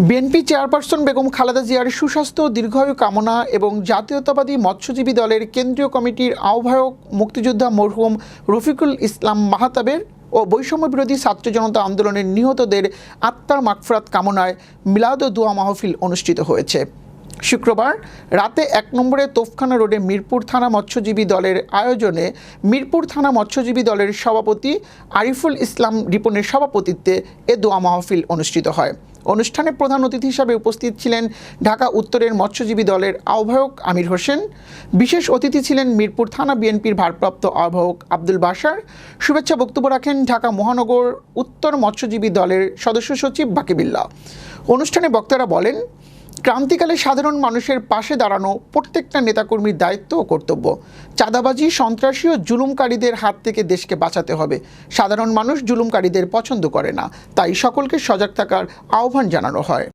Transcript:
BNP chairperson Begum Khaleda জিয়ার সুস্বাস্থ্য ও দীর্ঘায়ু কামনা এবং জাতীয়তাবাদী মৎস্যজীবী দলের কেন্দ্রীয় কমিটির আহ্বায়ক মুক্তিযোদ্ধা মরহুম রফিকুল ইসলাম মাহতাবের ও বৈষম্য বিরোধী ছাত্র জনতা আন্দোলনের নিহতদের আত্মার মাগফিরাত কামনায় মিলাদ ও দোয়া মাহফিল অনুষ্ঠিত হয়েছে। শুক্রবার রাতে ১ নম্বরে তোফখানা রোডে মিরপুর থানা মৎস্যজীবী দলের আয়োজনে মিরপুর থানা মৎস্যজীবী দলের সভাপতি আরিফুল ইসলাম রিপনের সভাপতিত্বে এ দোয়া মাহফিল অনুষ্ঠিত হয়। অনুষ্ঠানে প্রধান অতিথি হিসাবে উপস্থিত ছিলেন ঢাকা উত্তরের মৎস্যজীবী দলের আহ্বায়ক আমির হোসেন। বিশেষ অতিথি ছিলেন মিরপুর থানা বিএনপির ভারপ্রাপ্ত আহ্বায়ক আব্দুল বাশার। শুভেচ্ছা বক্তব্য রাখেন ঢাকা মহানগর উত্তর মৎস্যজীবী দলের সদস্য সচিব বাকিবিল্লাহ। অনুষ্ঠানে বক্তারা বলেন, ক্রান্তিকালে সাধারণ মানুষের পাশে দাঁড়ানো প্রত্যেকটা নেতাকর্মীর দায়িত্ব ও কর্তব্য। চাঁদাবাজি, সন্ত্রাসী ও জুলুমকারীদের হাত থেকে দেশকে বাঁচাতে হবে। সাধারণ মানুষ জুলুমকারীদের পছন্দ করে না, তাই সকলকে সজাগ থাকার আহ্বান জানানো হয়।